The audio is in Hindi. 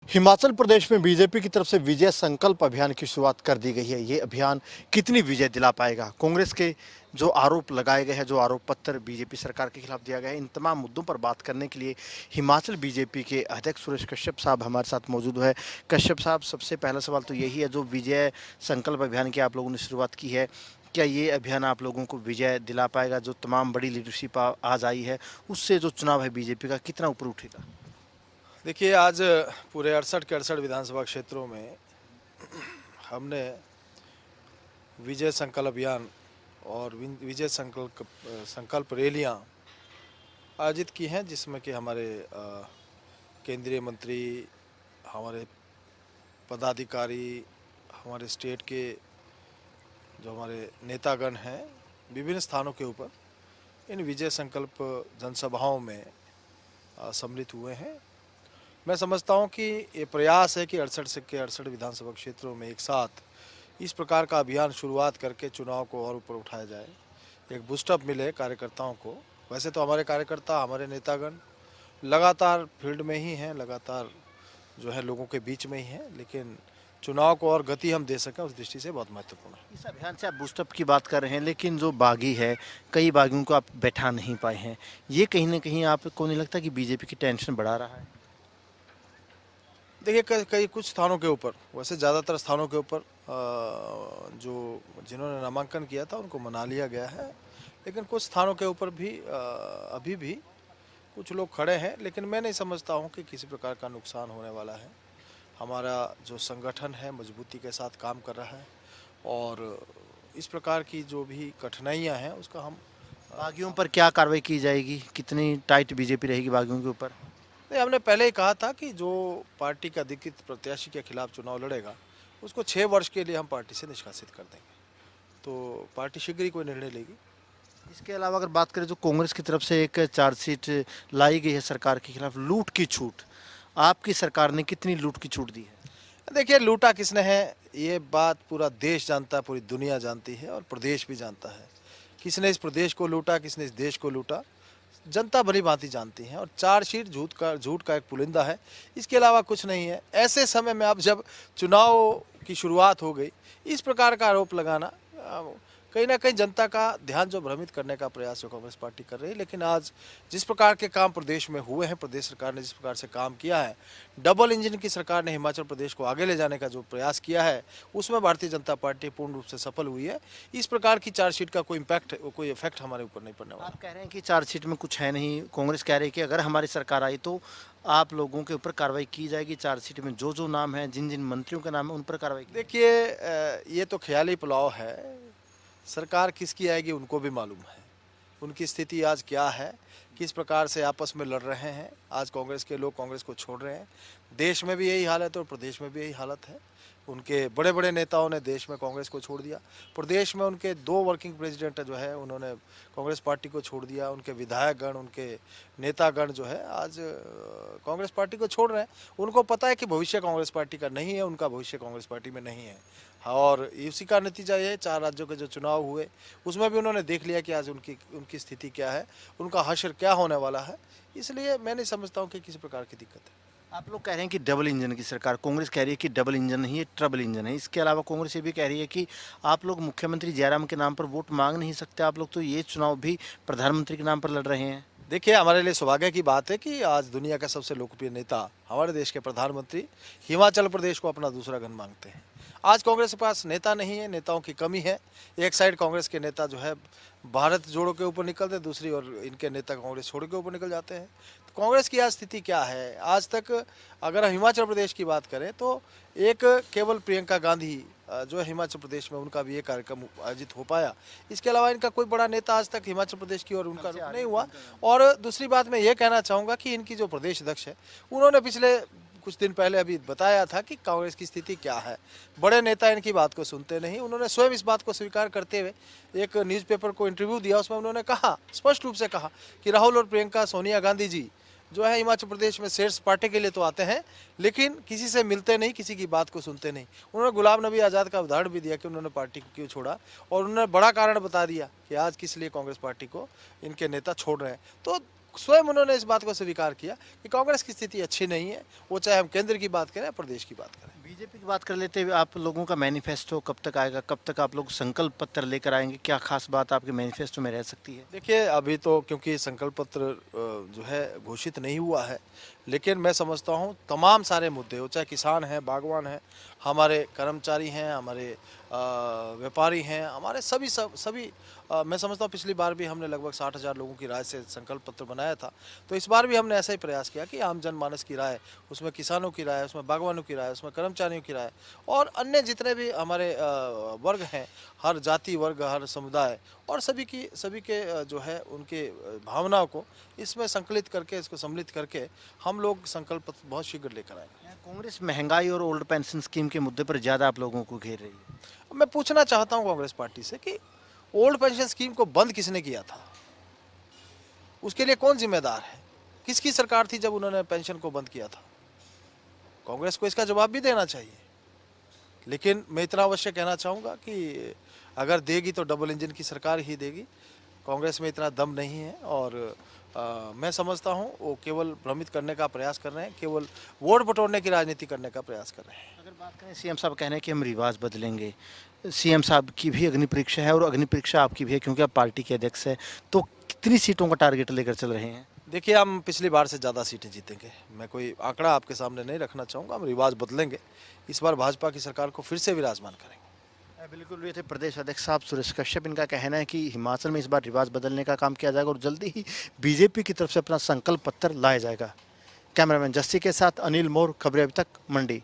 हिमाचल प्रदेश में बीजेपी की तरफ से विजय संकल्प अभियान की शुरुआत कर दी गई है। ये अभियान कितनी विजय दिला पाएगा? कांग्रेस के जो आरोप लगाए गए हैं, जो आरोप पत्र बीजेपी सरकार के खिलाफ दिया गया है, इन तमाम मुद्दों पर बात करने के लिए हिमाचल बीजेपी के अध्यक्ष सुरेश कश्यप साहब हमारे साथ मौजूद है। कश्यप साहब, सबसे पहला सवाल तो यही है, जो विजय संकल्प अभियान की आप लोगों ने शुरुआत की है, क्या ये अभियान आप लोगों को विजय दिला पाएगा? जो तमाम बड़ी लीडरशिप आज आई है, उससे जो चुनाव है बीजेपी का, कितना ऊपर उठेगा? देखिए, आज पूरे 68 के 68 विधानसभा क्षेत्रों में हमने विजय संकल्प अभियान और विजय संकल्प रैलियां आयोजित की हैं, जिसमें कि हमारे केंद्रीय मंत्री, हमारे पदाधिकारी, हमारे स्टेट के जो हमारे नेतागण हैं, विभिन्न स्थानों के ऊपर इन विजय संकल्प जनसभाओं में सम्मिलित हुए हैं। मैं समझता हूं कि ये प्रयास है कि 68 के 68 विधानसभा क्षेत्रों में एक साथ इस प्रकार का अभियान शुरुआत करके चुनाव को और ऊपर उठाया जाए, एक बूस्टअप मिले कार्यकर्ताओं को। वैसे तो हमारे कार्यकर्ता, हमारे नेतागण लगातार फील्ड में ही हैं, लगातार जो है लोगों के बीच में ही हैं, लेकिन चुनाव को और गति हम दे सकें उस दृष्टि से बहुत महत्वपूर्ण है। इस अभियान से आप बूस्टअप की बात कर रहे हैं, लेकिन जो बागी है, कई बागियों को आप बैठा नहीं पाए हैं, ये कहीं ना कहीं आपको नहीं लगता कि बीजेपी की टेंशन बढ़ा रहा है? देखिए, कई कुछ स्थानों के ऊपर, वैसे ज़्यादातर स्थानों के ऊपर जो जिन्होंने नामांकन किया था उनको मना लिया गया है, लेकिन कुछ स्थानों के ऊपर भी अभी भी कुछ लोग खड़े हैं, लेकिन मैं नहीं समझता हूं कि किसी प्रकार का नुकसान होने वाला है। हमारा जो संगठन है मजबूती के साथ काम कर रहा है और इस प्रकार की जो भी कठिनाइयां हैं उसका हम बागियों पर क्या कार्रवाई की जाएगी? कितनी टाइट बीजेपी रहेगी बागियों के ऊपर? नहीं, हमने पहले ही कहा था कि जो पार्टी का अधिकृत प्रत्याशी के खिलाफ चुनाव लड़ेगा उसको 6 वर्ष के लिए हम पार्टी से निष्कासित कर देंगे। तो पार्टी शीघ्र ही कोई निर्णय लेगी। इसके अलावा अगर बात करें, जो कांग्रेस की तरफ से एक चार्जशीट लाई गई है सरकार के खिलाफ, लूट की छूट, आपकी सरकार ने कितनी लूट की छूट दी है? देखिए, लूटा किसने है ये बात पूरा देश जानता है, पूरी दुनिया जानती है और प्रदेश भी जानता है। किसने इस प्रदेश को लूटा, किसने इस देश को लूटा, जनता भली भांति जानती है। और चार्जशीट झूठ का एक पुलिंदा है, इसके अलावा कुछ नहीं है। ऐसे समय में अब जब चुनाव की शुरुआत हो गई, इस प्रकार का आरोप लगाना कहीं ना कहीं जनता का ध्यान जो भ्रमित करने का प्रयास जो कांग्रेस पार्टी कर रही है। लेकिन आज जिस प्रकार के काम प्रदेश में हुए हैं, प्रदेश सरकार ने जिस प्रकार से काम किया है, डबल इंजन की सरकार ने हिमाचल प्रदेश को आगे ले जाने का जो प्रयास किया है, उसमें भारतीय जनता पार्टी पूर्ण रूप से सफल हुई है। इस प्रकार की चार्जशीट का कोई इफेक्ट हमारे ऊपर नहीं पड़ने वाला। आप कह रहे हैं कि चार्जशीट में कुछ है नहीं, कांग्रेस कह रही है कि अगर हमारी सरकार आई तो आप लोगों के ऊपर कार्रवाई की जाएगी। चार्जशीट में जो जो नाम है, जिन जिन मंत्रियों के नाम है, उन पर कार्रवाई की। देखिए, ये तो ख्याली पुलाव है। सरकार किसकी आएगी उनको भी मालूम है, उनकी स्थिति आज क्या है, किस प्रकार से आपस में लड़ रहे हैं। आज कांग्रेस के लोग कांग्रेस को छोड़ रहे हैं। देश में भी यही हालत है और प्रदेश में भी यही हालत है। उनके बड़े बड़े नेताओं ने देश में कांग्रेस को छोड़ दिया। प्रदेश में उनके 2 वर्किंग प्रेसिडेंट जो है उन्होंने कांग्रेस पार्टी को छोड़ दिया। उनके विधायकगण, उनके नेतागण जो है आज कांग्रेस पार्टी को छोड़ रहे हैं। उनको पता है कि भविष्य कांग्रेस पार्टी का नहीं है, उनका भविष्य कांग्रेस पार्टी में नहीं है। और इसी का नतीजा ये 4 राज्यों के जो चुनाव हुए उसमें भी उन्होंने देख लिया कि आज उनकी स्थिति क्या है, उनका हश्र क्या होने वाला है। इसलिए मैं नहीं समझता हूँ कि किसी प्रकार की दिक्कत है। आप लोग कह रहे हैं कि डबल इंजन की सरकार, कांग्रेस कह रही है कि डबल इंजन नहीं है, ट्रबल इंजन है। इसके अलावा कांग्रेस ये भी कह रही है कि आप लोग मुख्यमंत्री जयराम के नाम पर वोट मांग नहीं सकते, आप लोग तो ये चुनाव भी प्रधानमंत्री के नाम पर लड़ रहे हैं। देखिए, हमारे लिए सौभाग्य की बात है कि आज दुनिया का सबसे लोकप्रिय नेता, हमारे देश के प्रधानमंत्री, हिमाचल प्रदेश को अपना दूसरा घर मांगते हैं। आज कांग्रेस के पास नेता नहीं है, नेताओं की कमी है। एक साइड कांग्रेस के नेता जो है भारत जोड़ो के ऊपर निकलते, दूसरी ओर इनके नेता कांग्रेस छोड़ो के ऊपर निकल जाते हैं। तो कांग्रेस की आज स्थिति क्या है? आज तक अगर हम हिमाचल प्रदेश की बात करें तो एक केवल प्रियंका गांधी जो है हिमाचल प्रदेश में, उनका भी ये कार्यक्रम आयोजित हो पाया। इसके अलावा इनका कोई बड़ा नेता आज तक हिमाचल प्रदेश की ओर उनका रुख नहीं हुआ। और दूसरी बात मैं ये कहना चाहूँगा कि इनकी जो प्रदेश अध्यक्ष है, उन्होंने पिछले कुछ दिन पहले अभी बताया था कि कांग्रेस की स्थिति क्या है। बड़े नेता इनकी बात को सुनते नहीं। उन्होंने स्वयं इस बात को स्वीकार करते हुए एक न्यूज़पेपर को इंटरव्यू दिया, उसमें उन्होंने कहा, स्पष्ट रूप से कहा कि राहुल और प्रियंका, सोनिया गांधी जी जो है हिमाचल प्रदेश में शेर सपाटे के लिए तो आते हैं, लेकिन किसी से मिलते नहीं, किसी की बात को सुनते नहीं। उन्होंने गुलाम नबी आज़ाद का उदाहरण भी दिया कि उन्होंने पार्टी को क्यों छोड़ा, और उन्होंने बड़ा कारण बता दिया कि आज किस लिए कांग्रेस पार्टी को इनके नेता छोड़ रहे हैं। तो स्वयं उन्होंने इस बात को स्वीकार किया कि कांग्रेस की स्थिति अच्छी नहीं है, वो चाहे हम केंद्र की बात करें या प्रदेश की बात करें। बीजेपी की बात कर लेते हुए आप लोगों का मैनिफेस्टो कब तक आएगा, कब तक आप लोग संकल्प पत्र लेकर आएंगे, क्या खास बात आपके मैनिफेस्टो में रह सकती है? देखिए, अभी तो क्योंकि संकल्प पत्र जो है घोषित नहीं हुआ है, लेकिन मैं समझता हूँ तमाम सारे मुद्दे हो, चाहे किसान हैं, बागवान हैं, हमारे कर्मचारी हैं, हमारे व्यापारी हैं, हमारे सभी मैं समझता हूँ पिछली बार भी हमने लगभग 60,000 लोगों की राय से संकल्प पत्र बनाया था। तो इस बार भी हमने ऐसा ही प्रयास किया कि आम जनमानस की राय, उसमें किसानों की राय, उसमें बागवानों की राय, उसमें कर्मचारियों की राय और अन्य जितने भी हमारे वर्ग हैं, हर जाति वर्ग, हर समुदाय और सभी के जो है उनके भावनाओं को इसमें संकलित करके, इसको सम्मिलित करके हम लोग संकल्प पत्र बहुत शीघ्र लेकर आएंगे। कांग्रेस महंगाई और ओल्ड पेंशन स्कीम के मुद्दे पर ज़्यादा आप लोगों को घेर रही है। मैं पूछना चाहता हूं कांग्रेस पार्टी से कि ओल्ड पेंशन स्कीम को बंद किसने किया था, उसके लिए कौन जिम्मेदार है, किसकी सरकार थी जब उन्होंने पेंशन को बंद किया था? कांग्रेस को इसका जवाब भी देना चाहिए। लेकिन मैं इतना अवश्य कहना चाहूँगा कि अगर देगी तो डबल इंजन की सरकार ही देगी। कांग्रेस में इतना दम नहीं है और मैं समझता हूँ वो केवल भ्रमित करने का प्रयास कर रहे हैं, केवल वोट बटोरने की राजनीति करने का प्रयास कर रहे हैं। अगर बात करें, सीएम साहब कह रहे हैं कि हम रिवाज बदलेंगे, सीएम साहब की भी अग्नि परीक्षा है और अग्नि परीक्षा आपकी भी है क्योंकि आप पार्टी के अध्यक्ष हैं, तो कितनी सीटों का टारगेट लेकर चल रहे हैं? देखिए, हम पिछली बार से ज़्यादा सीटें जीतेंगे। मैं कोई आंकड़ा आपके सामने नहीं रखना चाहूँगा, हम रिवाज बदलेंगे। इस बार भाजपा की सरकार को फिर से विराजमान करेंगे। बिल्कुल, ये थे प्रदेश अध्यक्ष साहब सुरेश कश्यप। इनका कहना है कि हिमाचल में इस बार रिवाज बदलने का काम किया जाएगा और जल्दी ही बीजेपी की तरफ से अपना संकल्प पत्र लाया जाएगा। कैमरामैन जस्सी के साथ अनिल मोर, खबरें अभी तक, मंडी।